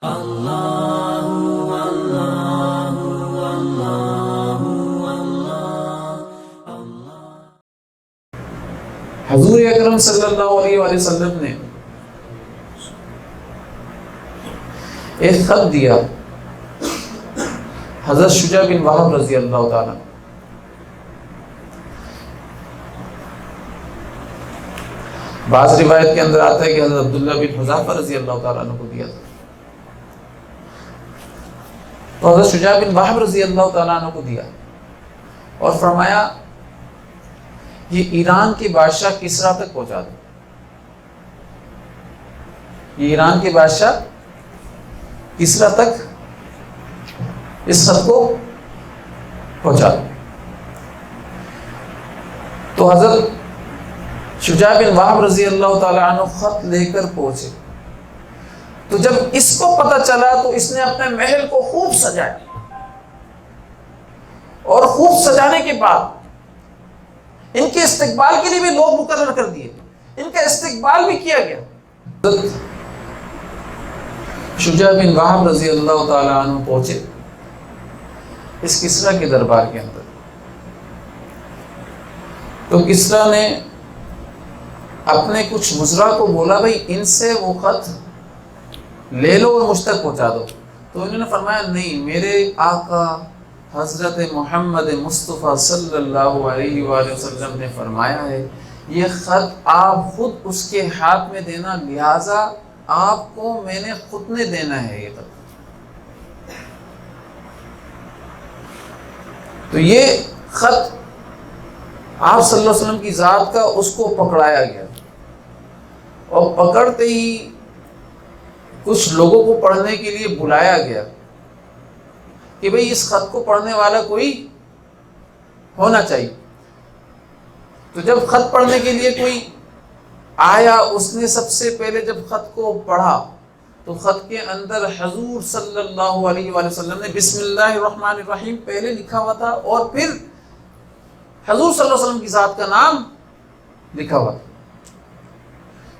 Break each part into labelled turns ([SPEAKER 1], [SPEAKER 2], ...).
[SPEAKER 1] حضور اکرم صلی اللہ علیہ وآلہ وسلم نے ایک خط دیا حضرت شجاع بن وہب رضی اللہ تعالیٰ. بعض روایت کے اندر آتا ہے کہ حضرت عبداللہ بن حذافہ رضی اللہ تعالیٰ عنہ کو دیا تھا. تو حضرت شجاع بن وہب رضی اللہ تعالیٰ عنہ کو دیا اور فرمایا یہ ایران کے بادشاہ کسریٰ تک پہنچا دو. یہ ایران کے بادشاہ کسریٰ تک اس خط کو پہنچا دو. تو حضرت شجاع بن وہب رضی اللہ تعالیٰ عنہ خط لے کر پہنچے. تو جب اس کو پتہ چلا تو اس نے اپنے محل کو خوب سجایا اور خوب سجانے کے بعد ان کے استقبال کے لیے بھی لوگ مقرر کر دیے. ان کا استقبال بھی کیا گیا. شجاع بن وہب رضی اللہ تعالیٰ عنہ پہنچے اس کسریٰ کے دربار کے اندر. تو کسریٰ نے اپنے کچھ وزراء کو بولا بھائی ان سے وہ خط لے لو اور مجھ تک پہنچا دو. تو انہوں نے فرمایا نہیں، میرے آقا حضرت محمد مصطفیٰ صلی اللہ علیہ وآلہ وسلم نے فرمایا ہے یہ خط آپ خود اس کے ہاتھ میں دینا، لہٰذا آپ کو میں نے خود نے دینا ہے یہ خط. تو یہ خط آپ صلی اللہ علیہ وسلم کی ذات کا اس کو پکڑایا گیا اور پکڑتے ہی کچھ لوگوں کو پڑھنے کے لیے بلایا گیا کہ بھئی اس خط کو پڑھنے والا کوئی ہونا چاہیے. تو جب خط پڑھنے کے لیے کوئی آیا اس نے سب سے پہلے جب خط کو پڑھا تو خط کے اندر حضور صلی اللہ علیہ وآلہ وسلم نے بسم اللہ الرحمن الرحیم پہلے لکھا ہوا تھا اور پھر حضور صلی اللہ علیہ وسلم کی ذات کا نام لکھا ہوا تھا.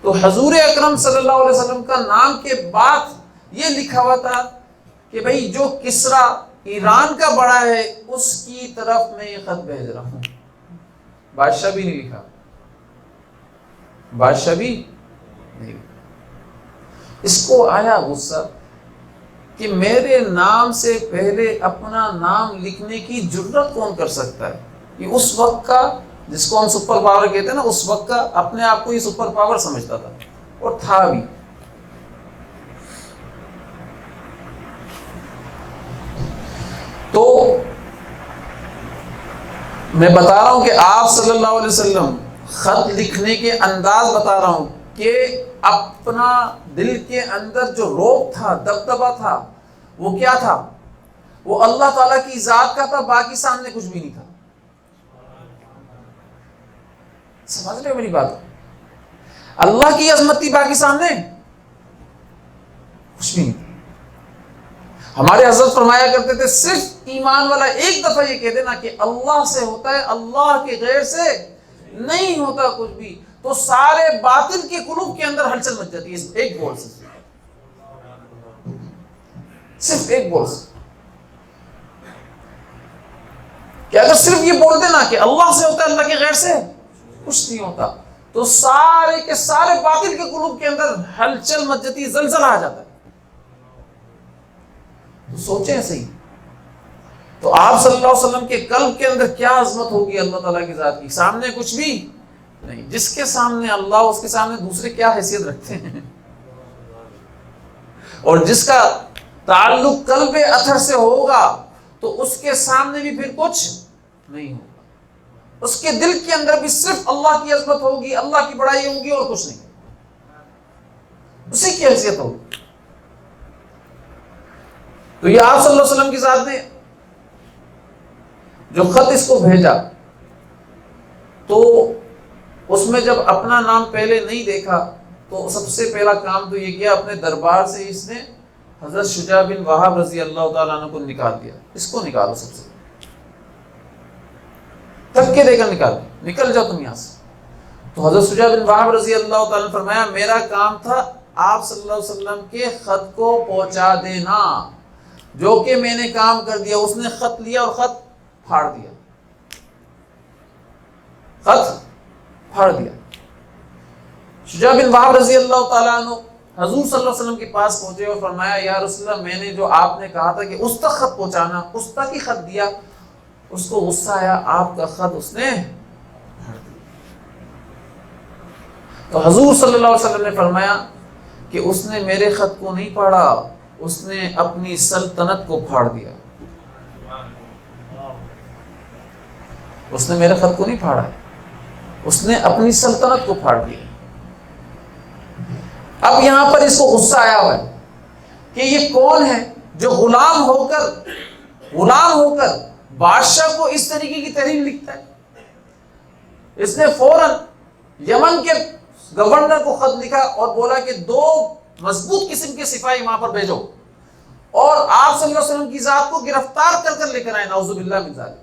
[SPEAKER 1] تو حضور اکرم صلی اللہ علیہ وسلم کا نام کے بعد یہ لکھا ہوا تھا کہ بھئی جو کسریٰ ایران کا بڑا ہے اس کی طرف میں یہ خط بھیج رہا ہوں. بادشاہ بھی نہیں لکھا، بادشاہ بھی نہیں. اس کو آیا غصہ کہ میرے نام سے پہلے اپنا نام لکھنے کی جرت کون کر سکتا ہے. یہ اس وقت کا جس کو ہم سپر پاور کہتے ہیں نا، اس وقت کا اپنے آپ کو یہ سپر پاور سمجھتا تھا اور تھا بھی. تو میں بتا رہا ہوں کہ آپ صلی اللہ علیہ وسلم خط لکھنے کے انداز بتا رہا ہوں کہ اپنا دل کے اندر جو روب تھا، دبدبا تھا، وہ کیا تھا؟ وہ اللہ تعالیٰ کی ذات کا تھا، باقی سامنے کچھ بھی نہیں تھا. سمجھ رہے ہو میری بات؟ اللہ کی عظمت تھی، باقی سامنے کچھ بھی نہیں تھا. ہمارے حضرت فرمایا کرتے تھے صرف ایمان والا ایک دفعہ یہ کہہ دینا کہ اللہ سے ہوتا ہے، اللہ کے غیر سے نہیں ہوتا کچھ بھی، تو سارے باطل کے قلوب کے اندر ہلچل مچ جاتی ہے ایک بول سے. صرف ایک بول سے کہ اگر صرف یہ بول دینا کہ اللہ سے ہوتا ہے، اللہ کے غیر سے کچھ نہیں ہوتا، تو سارے کے سارے باطل کے قلوب کے اندر ہلچل مچ جاتی ہے، زلزلہ آ جاتا ہے. تو سوچیں صحیح. تو آپ صلی اللہ علیہ وسلم کے قلب کے اندر کیا عظمت ہوگی اللہ تعالیٰ کی ذات کی. سامنے کچھ بھی نہیں. جس کے سامنے اللہ، اس کے سامنے دوسرے کیا حیثیت رکھتے ہیں. اور جس کا تعلق قلب اطہر سے ہوگا تو اس کے سامنے بھی پھر کچھ نہیں ہوگا. اس کے دل کے اندر بھی صرف اللہ کی عظمت ہوگی، اللہ کی بڑائی ہوگی اور کچھ نہیں. اسی کی حیثیت ہوگی. تو یہ آپ صلی اللہ علیہ وسلم کی ذات نے جو خط اس کو بھیجا تو اس میں جب اپنا نام پہلے نہیں دیکھا تو سب سے پہلا کام تو یہ کیا، اپنے دربار سے اس نے حضرت شجاع بن وہب رضی اللہ تعالیٰ عنہ کو نکال دیا. اس کو نکالو، سب سے دھکے دے کر نکل جاؤ تم یہاں سے. تو حضرت شجاع بن وہب رضی اللہ تعالیٰ نے فرمایا میرا کام تھا آپ صلی اللہ علیہ وسلم کے خط کو پہنچا دینا، جو کہ میں نے کام کر دیا۔ اس نے خط لیا اور خط پھاڑ دیا، خط پھاڑ دیا۔ شجاع بن وہب رضی اللہ تعالیٰ عنہ حضور صلی اللہ علیہ وسلم کے پاس پہنچے اور فرمایا یا رسول اللہ، میں نے جو آپ نے کہا تھا کہ اس تک خط پہنچانا، اس تک ہی خط دیا۔ اس کو غصہ آیا، آپ کا خط اس نے پھاڑ دیا۔ تو حضور صلی اللہ علیہ وسلم نے فرمایا کہ اس نے میرے خط کو نہیں پھاڑا، اس نے اپنی سلطنت کو پھاڑ دیا۔ اس نے میرے خط کو نہیں پھاڑا، اس نے اپنی سلطنت کو پھاڑ دیا۔ اب یہاں پر اس کو غصہ آیا ہوا ہے کہ یہ کون ہے جو غلام ہو کر بادشاہ کو اس طریقے کی تحریر لکھتا ہے۔ اس نے فوراً یمن کے گورنر کو خط لکھا اور بولا کہ 2 مضبوط قسم کے سپاہی وہاں پر بھیجو اور آپ صلی اللہ علیہ وسلم کی ذات کو گرفتار کر لے کر آئے، نعوذ باللہ من ذالک۔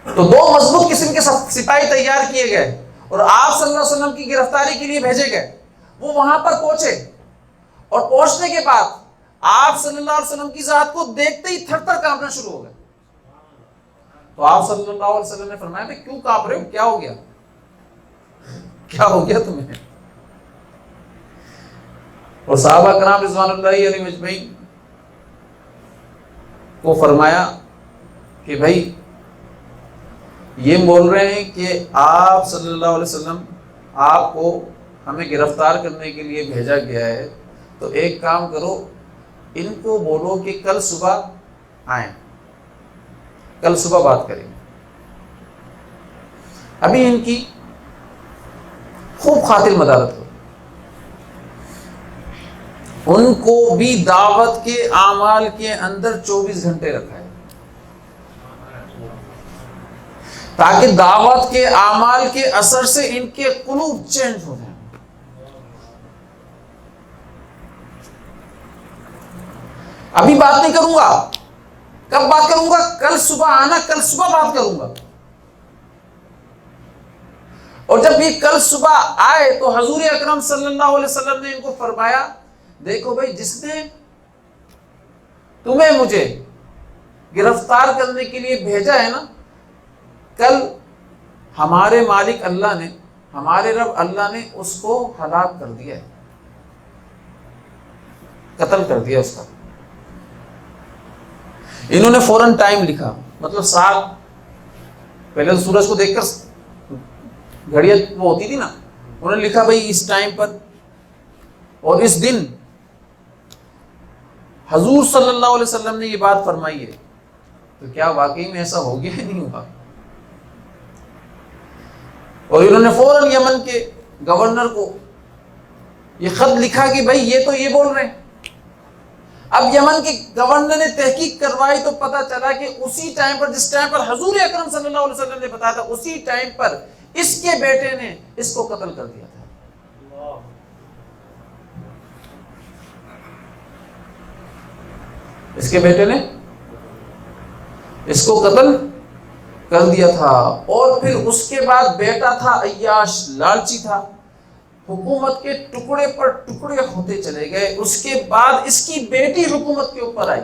[SPEAKER 1] تو 2 مضبوط قسم کے سپاہی تیار کیے گئے اور آپ صلی اللہ علیہ وسلم کی گرفتاری کے لیے بھیجے گئے۔ وہ وہاں پر پہنچے اور پہنچنے کے بعد آپ صلی اللہ علیہ وسلم کی ذات کو دیکھتے ہی تھر تھر کانپنا شروع ہو گئے۔ تو آپ صلی اللہ علیہ وسلم نے فرمایا بھائی کیوں کانپ رہے ہو، کیا ہو گیا، کیا ہو گیا تمہیں؟ اور صحابہ کرام رضوان اللہ علیہ مجمعین کو فرمایا کہ بھائی یہ بول رہے ہیں کہ آپ صلی اللہ علیہ وسلم آپ کو ہمیں گرفتار کرنے کے لیے بھیجا گیا ہے، تو ایک کام کرو، ان کو بولو کہ کل صبح آئیں، کل صبح بات کریں۔ ابھی ان کی خوب خاطر مدارت ہو، ان کو بھی دعوت کے اعمال کے اندر 24 گھنٹے رکھا ہے تاکہ دعوت کے اعمال کے اثر سے ان کے قلوب چینج ہو جائیں۔ ابھی بات نہیں کروں گا، کب بات کروں گا؟ کل صبح آنا، کل صبح بات کروں گا۔ اور جب یہ کل صبح آئے تو حضور اکرم صلی اللہ علیہ وسلم نے ان کو فرمایا دیکھو بھائی، جس نے تمہیں مجھے گرفتار کرنے کے لیے بھیجا ہے نا، کل ہمارے مالک اللہ نے، ہمارے رب اللہ نے اس کو ہلاک کر دیا ہے، قتل کر دیا اس کا۔ انہوں نے فوراً ٹائم لکھا، مطلب ساتھ پہلے تو سورج کو دیکھ کر گھڑیاں وہ ہوتی تھی نا، انہوں نے لکھا بھائی اس ٹائم پر اور اس دن حضور صلی اللہ علیہ وسلم نے یہ بات فرمائی ہے۔ تو کیا واقعی میں ایسا ہو گیا ہے؟ نہیں ہوا۔ اور انہوں نے فوراً یمن کے گورنر کو یہ خط لکھا کہ بھائی یہ تو یہ بول رہے ہیں۔ اب یمن کے گورنر نے تحقیق کروائی تو پتا چلا کہ اسی ٹائم پر، جس ٹائم پر حضور اکرم صلی اللہ علیہ وسلم نے بتایا تھا، اسی ٹائم پر اس کے بیٹے نے اس کو قتل کر دیا تھا۔ اس کے بیٹے نے اس کو قتل کر دیا تھا۔ اور پھر اس کے بعد بیٹا تھا عیاش، لالچی تھا، حکومت کے ٹکڑے پر ٹکڑے ہوتے چلے گئے۔ اس کے بعد اس کی بیٹی حکومت کے اوپر آئی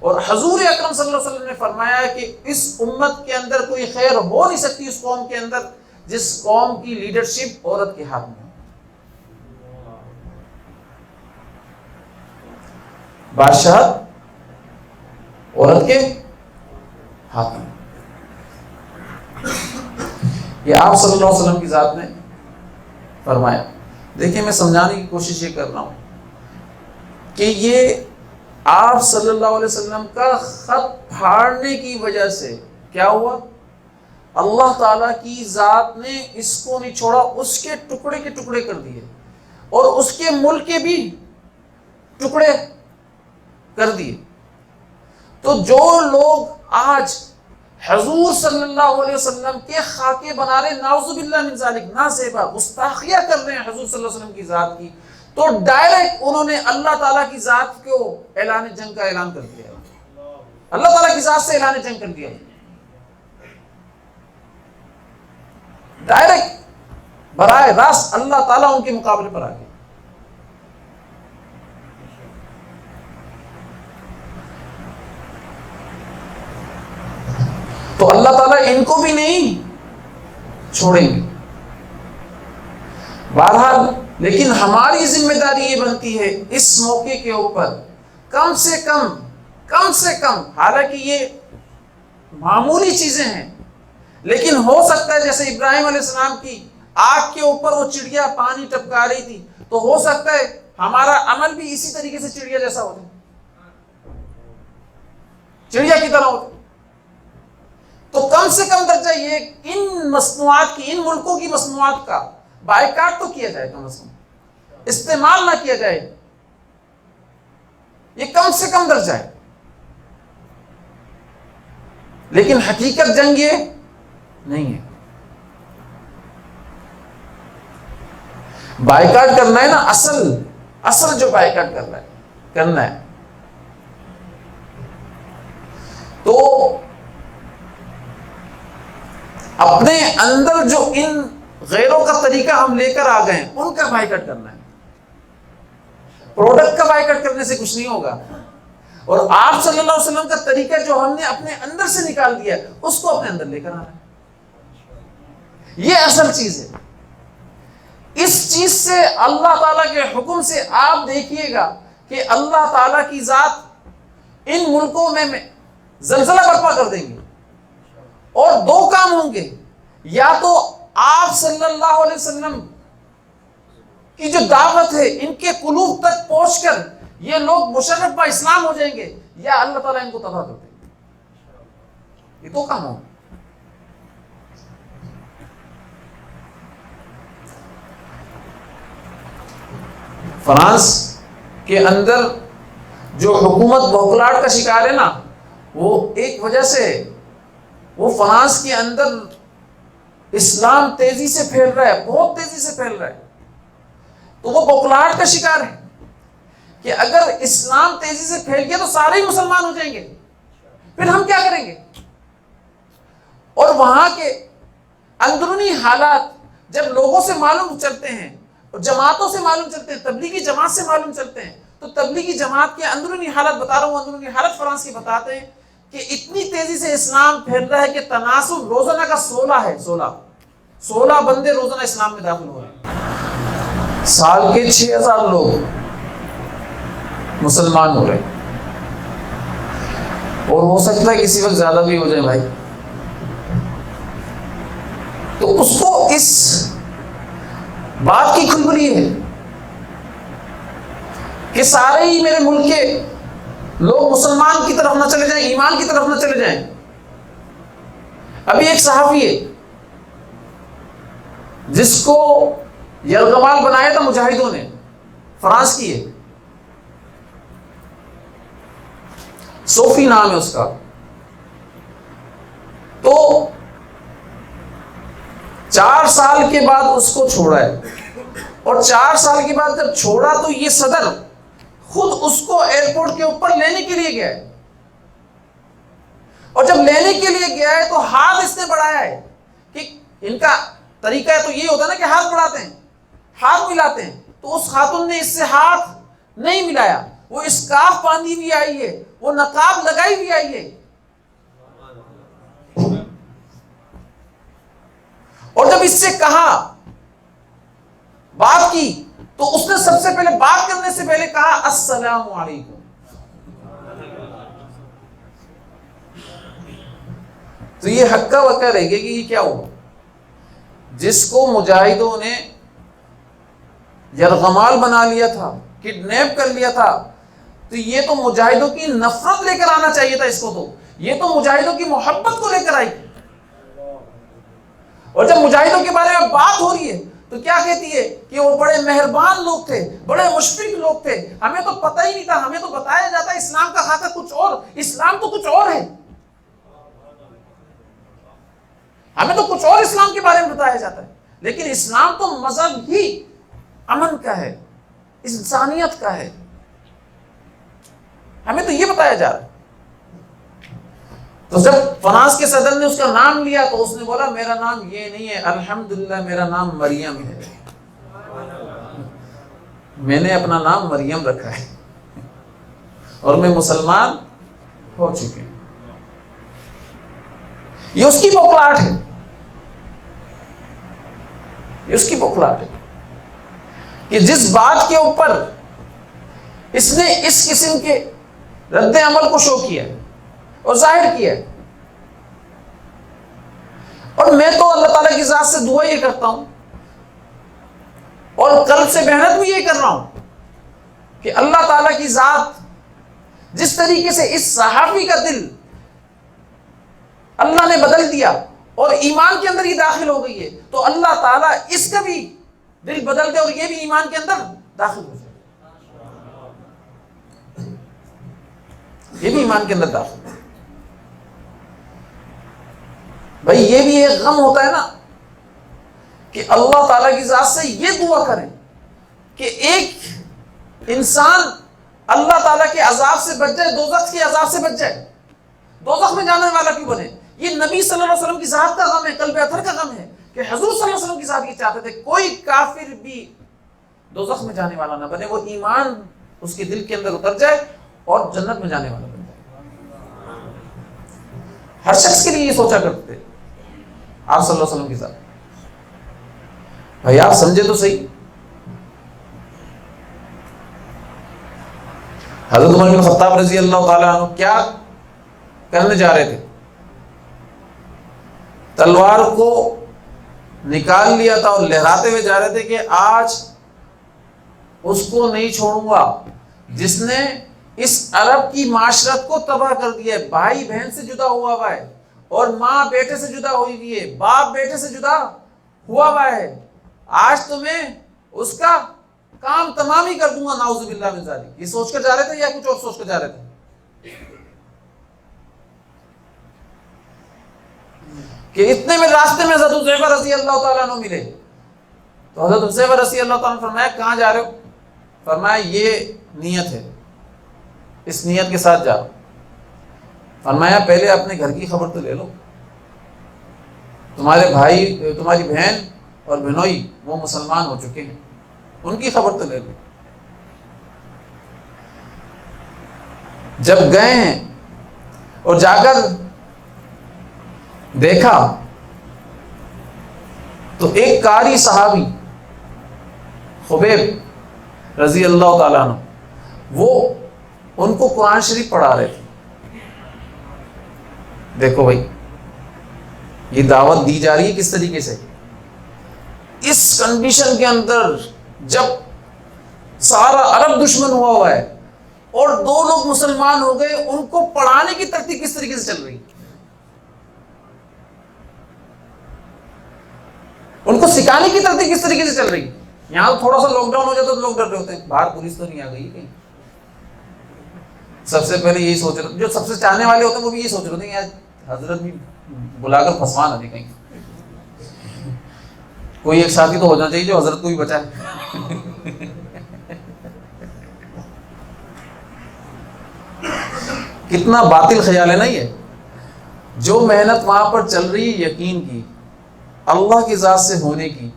[SPEAKER 1] اور حضور اکرم صلی اللہ علیہ وسلم نے فرمایا کہ اس امت کے اندر کوئی خیر ہو نہیں سکتی اس قوم کے اندر جس قوم کی لیڈرشپ عورت کے ہاتھ میں، بادشاہت عورت کے ہاتھ میں۔ یہ آپ صلی اللہ علیہ وسلم کی ذات نے فرمایا۔ دیکھیں میں سمجھانے کی کوشش یہ کر رہا ہوں کہ یہ آپ صلی اللہ علیہ وسلم کا خط پھاڑنے کی وجہ سے کیا ہوا؟ اللہ تعالیٰ کی ذات نے اس کو نہیں چھوڑا، اس کے ٹکڑے کر دیے اور اس کے ملک کے بھی ٹکڑے کر دیے۔ تو جو لوگ آج حضور صلی اللہ علیہ وسلم کے خاکے بنا رہے، نعوذ باللہ من ذالک، نازیبا گستاخیاں کر رہے ہیں حضور صلی اللہ علیہ وسلم کی ذات کی، تو ڈائریکٹ انہوں نے اللہ تعالیٰ کی ذات کو اعلان جنگ کا اعلان کر دیا، اللہ تعالیٰ کی ذات سے اعلان جنگ کر دیا۔ ڈائریکٹ براہ راست اللہ تعالیٰ ان کے مقابلے پر آ گئے. تو اللہ تعالیٰ ان کو بھی نہیں چھوڑیں گے. بہرحال لیکن ہماری ذمہ داری یہ بنتی ہے اس موقع کے اوپر کم سے کم حالانکہ یہ معمولی چیزیں ہیں، لیکن ہو سکتا ہے جیسے ابراہیم علیہ السلام کی آگ کے اوپر وہ چڑیا پانی ٹپکا رہی تھی، تو ہو سکتا ہے ہمارا عمل بھی اسی طریقے سے چڑیا جیسا ہوتا، چڑیا کی طرح ہوتا. تو کم سے کم درجہ یہ ان مصنوعات کی، ان ملکوں کی مصنوعات کا بائیکاٹ تو کیا جائے، کم از کم استعمال نہ کیا جائے، یہ کم سے کم درجہ ہے. لیکن حقیقت جنگ یہ نہیں ہے. بائیکاٹ کرنا ہے نا، اصل جو بائیکاٹ کرنا ہے تو اپنے اندر جو ان غیروں کا طریقہ ہم لے کر آ گئے ہیں ان کا بائیکاٹ کرنا ہے. پروڈکٹ کا بائیکاٹ کرنے سے کچھ نہیں ہوگا. اور آپ صلی اللہ علیہ وسلم کا طریقہ جو ہم نے اپنے اندر سے نکال دیا ہے اس کو اپنے اندر لے کر آنا ہے. یہ اصل چیز ہے. اس چیز سے اللہ تعالیٰ کے حکم سے آپ دیکھیے گا کہ اللہ تعالیٰ کی ذات ان ملکوں میں زلزلہ برپا کر دیں گے. اور دو کام ہوں گے، یا تو آپ صلی اللہ علیہ وسلم کی جو دعوت ہے ان کے قلوب تک پہنچ کر یہ لوگ مشرف با اسلام ہو جائیں گے، یا اللہ تعالیٰ ان کو تباہ کر دیں گے. یہ دو کام ہوں. فرانس کے اندر جو حکومت بوکھلاہٹ کا شکار ہے نا، وہ ایک وجہ سے وہ فرانس کے اندر اسلام تیزی سے پھیل رہا ہے، بہت تیزی سے پھیل رہا ہے. تو وہ بوکھلاہٹ کا شکار ہے کہ اگر اسلام تیزی سے پھیل گیا تو سارے ہی مسلمان ہو جائیں گے، پھر ہم کیا کریں گے. اور وہاں کے اندرونی حالات جب لوگوں سے معلوم چلتے ہیں اور جماعتوں سے معلوم چلتے ہیں، تبلیغی جماعت سے معلوم چلتے ہیں، تو تبلیغی جماعت کے اندرونی حالات بتا رہا ہوں، اندرونی حالت فرانس کی بتاتے ہیں کہ اتنی تیزی سے اسلام پھیل رہا ہے کہ تناسب روزانہ کا 16 ہے. 16 بندے روزانہ اسلام میں داخل ہو رہے ہیں. سال کے 6000 لوگ مسلمان ہو رہے ہیں، اور ہو سکتا ہے کسی وقت زیادہ بھی ہو جائے بھائی. تو اس کو اس بات کی کھلبلی ہے کہ سارے ہی میرے ملک کے لوگ مسلمان کی طرف نہ چلے جائیں، ایمان کی طرف نہ چلے جائیں. ابھی ایک صحافی ہے جس کو یرغمال بنایا تھا مجاہدوں نے، فرانس کی ہے، صوفی نام ہے اس کا. تو 4 سال کے بعد اس کو چھوڑا ہے، اور 4 سال کے بعد جب چھوڑا تو یہ صدر خود اس کو ایئرپورٹ کے اوپر لینے کے لیے گیا ہے. اور جب لینے کے لیے گیا ہے تو ہاتھ اس نے بڑھایا ہے کہ ان کا طریقہ ہے تو یہ ہوتا ہے نا کہ ہاتھ بڑھاتے ہیں، ہاتھ ملاتے ہیں. تو اس خاتون نے اس سے ہاتھ نہیں ملایا، وہ اسکارف باندھی بھی آئی ہے، وہ نقاب لگائی بھی آئی ہے. اور جب اس سے کہا، بات کی، تو اس نے سب سے پہلے بات کرنے سے پہلے کہا السلام علیکم. تو یہ ہکا بکا رہ گیا کہ یہ کیا ہوا. جس کو مجاہدوں نے یرغمال بنا لیا تھا، کڈنیپ کر لیا تھا، تو یہ تو مجاہدوں کی نفرت لے کر آنا چاہیے تھا اس کو. تو یہ تو مجاہدوں کی محبت کو لے کر آئی. اور جب مجاہدوں کے بارے میں بات ہو رہی ہے تو کیا کہتی ہے کہ وہ بڑے مہربان لوگ تھے، بڑے مشفق لوگ تھے، ہمیں تو پتہ ہی نہیں تھا، ہمیں تو بتایا جاتا ہے اسلام کا خاکہ کچھ اور، اسلام تو کچھ اور ہے، ہمیں تو کچھ اور اسلام کے بارے میں بتایا جاتا ہے. لیکن اسلام تو مذہب ہی امن کا ہے، انسانیت کا ہے، ہمیں تو یہ بتایا جا رہا ہے. تو جب فناس کے صدر نے اس کا نام لیا تو اس نے بولا میرا نام یہ نہیں ہے، الحمدللہ میرا نام مریم ہے، میں نے اپنا نام مریم رکھا ہے اور میں مسلمان ہو چکے ہیں۔ یہ اس کی بوکھلاہٹ ہے، یہ اس کی بوکھلاہٹ ہے کہ جس بات کے اوپر اس نے اس قسم کے رد عمل کو شو کیا ہے اور ظاہر کیا ہے۔ اور میں تو اللہ تعالیٰ کی ذات سے دعا یہ کرتا ہوں اور قلب سے محنت بھی یہ کر رہا ہوں کہ اللہ تعالیٰ کی ذات جس طریقے سے اس صحابی کا دل اللہ نے بدل دیا اور ایمان کے اندر ہی داخل ہو گئی ہے، تو اللہ تعالیٰ اس کا بھی دل بدل دے اور یہ بھی ایمان کے اندر داخل ہو جائے، یہ بھی ایمان کے اندر داخل ہو۔ بھائی یہ بھی ایک غم ہوتا ہے نا کہ اللہ تعالیٰ کی ذات سے یہ دعا کریں کہ ایک انسان اللہ تعالیٰ کے عذاب سے بچ جائے، دوزخ کے عذاب سے بچ جائے، دوزخ میں جانے والا کیوں بنے؟ یہ نبی صلی اللہ علیہ وسلم کی ذات کا غم ہے، قلب اطہر کا غم ہے کہ حضور صلی اللہ علیہ وسلم کی ذات یہ چاہتے تھے کوئی کافر بھی دوزخ میں جانے والا نہ بنے، وہ ایمان اس کے دل کے اندر اتر جائے اور جنت میں جانے والا بن جائے۔ ہر شخص کے لیے یہ سوچا کرتے تھے آپ صلی اللہ علیہ وسلم کی ذات۔ بھائی آپ سمجھے تو صحیح، حضرت عمر بن خطاب رضی اللہ تعالیٰ عنہ کیا کرنے جا رہے تھے؟ تلوار کو نکال لیا تھا اور لہراتے ہوئے جا رہے تھے کہ آج اس کو نہیں چھوڑوں گا جس نے اس عرب کی معاشرت کو تباہ کر دیا ہے، بھائی بہن سے جدا ہوا ہے اور ماں بیٹے سے جدا ہوئی ہے، باپ بیٹے سے جدا ہوا ہے، آج تو میں اس کا کام تمام ہی کر دوں گا، نعوذ باللہ من ذالک۔ یہ سوچ کر جا رہے تھے یا کچھ اور سوچ کر جا رہے تھے؟ کہ اتنے میں راستے میں حضرت حذیفہ رضی اللہ تعالیٰ عنہ ملے، تو حضرت حذیفہ رضی اللہ تعالیٰ عنہ فرمایا کہاں جا رہے ہو؟ فرمایا یہ نیت ہے، اس نیت کے ساتھ جاؤ۔ فرمایا پہلے اپنے گھر کی خبر تو لے لو، تمہارے بھائی تمہاری بہن اور بہنوئی وہ مسلمان ہو چکے ہیں، ان کی خبر تو لے لو۔ جب گئے ہیں اور جا کر دیکھا تو ایک قاری صحابی خبیب رضی اللہ تعالیٰ عنہ وہ ان کو قرآن شریف پڑھا رہے تھے۔ دیکھو بھائی یہ دعوت دی جا رہی ہے کس طریقے سے، اس کنڈیشن کے اندر جب سارا عرب دشمن ہوا ہے اور دو لوگ مسلمان ہو گئے، ان کو پڑھانے کی ترتیب کس طریقے سے چل رہی ہے، ان کو سکھانے کی ترتیب کس طریقے سے چل رہی ہے۔ یہاں تھوڑا سا لاک ڈاؤن ہو جاتا تو لوگ ڈر رہے ہوتے ہیں باہر پولیس تو نہیں آ گئی کہیں، سب سے پہلے یہی سوچ رہے، جو سب سے چاہنے والے ہوتے ہیں وہ بھی یہی سوچ رہے ہوتے ہیں یار حضرت بھی بلا کر پھنسوا نہ دے کہیں، کوئی ایک ساتھی تو ہونا چاہیے جو حضرت کو بھی بچائے۔ کتنا باطل خیال ہے نا یہ، جو محنت وہاں پر چل رہی ہے یقین کی اللہ کی ذات سے ہونے کی،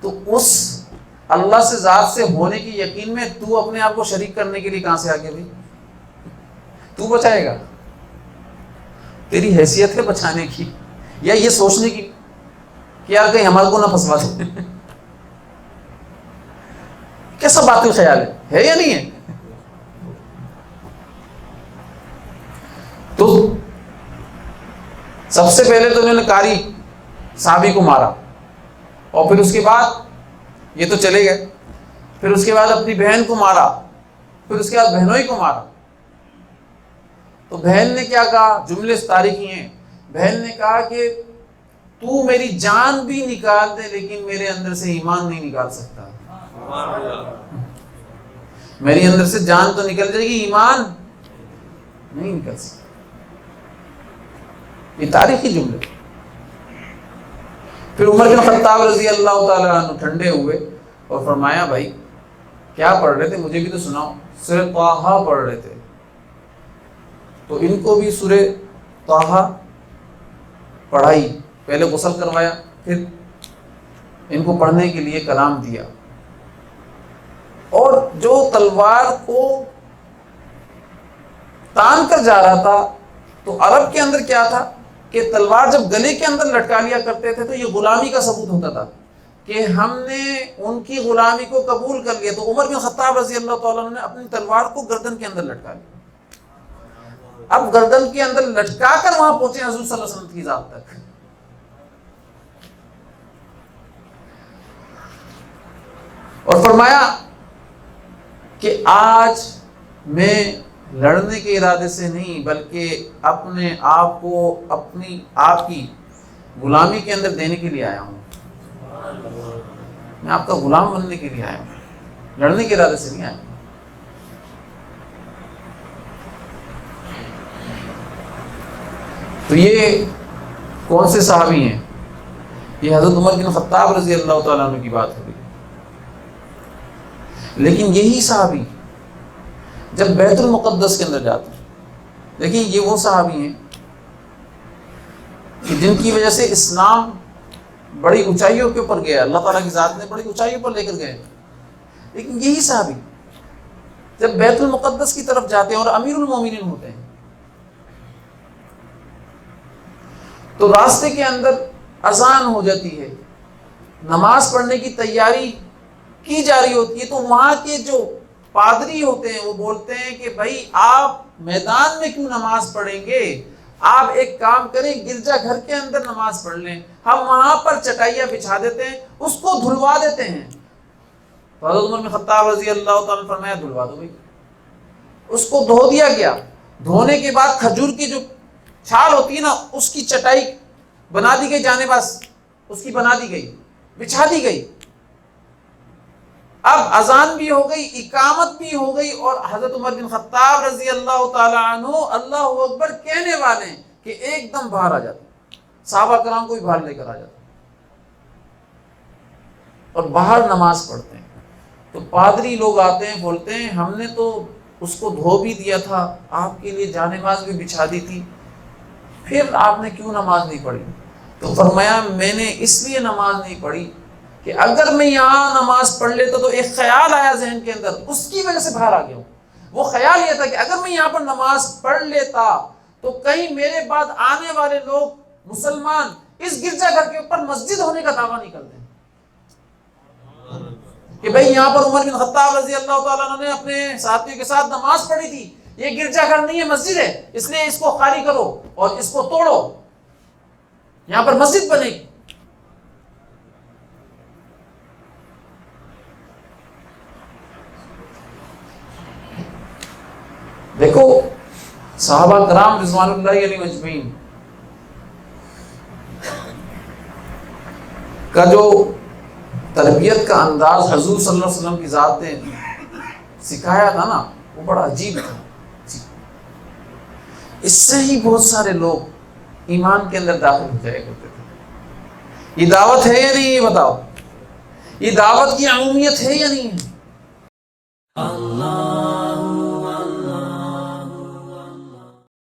[SPEAKER 1] تو اس اللہ سے ذات سے ہونے کی یقین میں تو اپنے آپ کو شریک کرنے کے لیے کہاں سے آگے بھائی؟ تو بچائے گا؟ تیری حیثیت ہے بچانے کی یا یہ سوچنے کی کہ یار کہیں ہمارے کو نہ پھنسوا دے؟ کیسا باطل خیال ہے یا نہیں ہے؟ تو سب سے پہلے تو انہوں نے قاری صحابی کو مارا اور پھر اس کے بعد یہ تو چلے گئے، پھر اس کے بعد اپنی بہن کو مارا، پھر اس کے بعد بہنوئی کو مارا۔ تو بہن نے کیا کہا؟ جملے تاریخی ہیں۔ بہن نے کہا کہ تو میری جان بھی نکال دے لیکن میرے اندر سے ایمان نہیں نکال سکتا، میری اندر سے جان تو نکل جائے گی ایمان نہیں نکل سکتا۔ یہ تاریخی جملے۔ پھر عمر بن خطاب رضی اللہ تعالیٰ عنہ ٹھنڈے ہوئے اور فرمایا بھائی کیا پڑھ رہے تھے؟ مجھے بھی تو سناؤ۔ سورہ طٰہٰ پڑھ رہے تھے، تو ان کو بھی سورہ طٰہٰ پڑھائی، پہلے غسل کروایا، پھر ان کو پڑھنے کے لیے کلام دیا. اور جو تلوار کو تان کر جا رہا تھا، تو عرب کے اندر کیا تھا کہ تلوار جب گلے کے اندر لٹکا لیا کرتے تھے تو یہ غلامی کا ثبوت ہوتا تھا کہ ہم نے ان کی غلامی کو قبول کر لیا. تو عمر بن خطاب رضی اللہ تعالیٰ عنہ نے اپنی تلوار کو گردن کے اندر لٹکا لیا. اب گردن کے اندر لٹکا کر وہاں پہنچے حضور صلی اللہ علیہ وسلم کی ذات تک. اور فرمایا کہ آج میں لڑنے کے ارادے سے نہیں بلکہ اپنے آپ کو اپنی آپ کی غلامی کے اندر دینے کے لیے آیا ہوں. میں آپ کا غلام بننے کے لیے آیا ہوں، لڑنے کے ارادے سے نہیں آیا. تو یہ کون سے صحابی ہیں؟ یہ حضرت عمر بن خطاب رضی اللہ تعالیٰ عنہ کی بات ہو گئی. لیکن یہی صحابی جب بیت المقدس کے اندر جاتے ہیں، لیکن یہ وہ صحابی ہیں کہ جن کی وجہ سے اسلام بڑی اونچائیوں کے اوپر گیا، اللہ تعالیٰ کی ذات نے بڑی اونچائیوں پر لے کر گئے. لیکن یہی صحابی جب بیت المقدس کی طرف جاتے ہیں اور امیر المومنین ہوتے ہیں، تو راستے کے اندر اذان ہو جاتی ہے، نماز پڑھنے کی تیاری کی جا رہی ہوتی ہے. تو وہاں کے جو پادری ہوتے ہیں وہ بولتے ہیں کہ بھائی آپ میدان میں کیوں نماز پڑھیں گے، آپ ایک کام کریں گرجا گھر کے اندر نماز پڑھ لیں، ہم وہاں پر چٹائیاں بچھا دیتے ہیں، اس کو دھلوا دیتے ہیں. تو حضرت عمر بن خطاب رضی اللہ تعالیٰ نے فرمایا دھلوا دو بھائی. اس کو دھو دیا گیا. دھونے کے بعد کھجور کی جو چھال ہوتی ہے نا، اس کی چٹائی بنا دی گئی، جانے بس اس کی بنا دی گئی، بچھا دی گئی. اب اذان بھی ہو گئی، اقامت بھی ہو گئی، اور حضرت عمر بن خطاب رضی اللہ تعالیٰ عنہ اللہ اکبر کہنے والے ہیں کہ ایک دم باہر آ جاتے. صحابہ کرام کو بھی باہر لے کر آ جاتے اور باہر نماز پڑھتے ہیں. تو پادری لوگ آتے ہیں، بولتے ہیں ہم نے تو اس کو دھو بھی دیا تھا، آپ کے لیے جانماز بھی بچھا دی تھی، پھر آپ نے کیوں نماز نہیں پڑھی؟ تو فرمایا میں نے اس لیے نماز نہیں پڑھی کہ اگر میں یہاں نماز پڑھ لیتا تو ایک خیال آیا ذہن کے اندر، اس کی وجہ سے باہر آ گیا ہوں. وہ خیال یہ تھا کہ اگر میں یہاں پر نماز پڑھ لیتا تو کہیں میرے بعد آنے والے لوگ مسلمان اس گرجا گھر کے اوپر مسجد ہونے کا دعویٰ نہیں کرتے کہ بھئی یہاں پر عمر بن خطاب رضی اللہ تعالیٰ عنہ نے اپنے ساتھیوں کے ساتھ نماز پڑھی تھی، یہ گرجا گھر نہیں ہے مسجد ہے، اس لیے اس کو خالی کرو اور اس کو توڑو، یہاں پر مسجد بنے گی. دیکھو صحابہ کرام رضوان اللہ علیہم اجمعین کا جو تربیت کا انداز حضور صلی اللہ علیہ وسلم کی ذات نے سکھایا تھا نا، وہ بڑا عجیب تھا. اس سے ہی بہت سارے لوگ ایمان کے اندر داخل ہو جایا کرتے تھے. یہ دعوت ہے یا نہیں، یہ بتاؤ، یہ دعوت کی عمومیت ہے یا نہیں ہے؟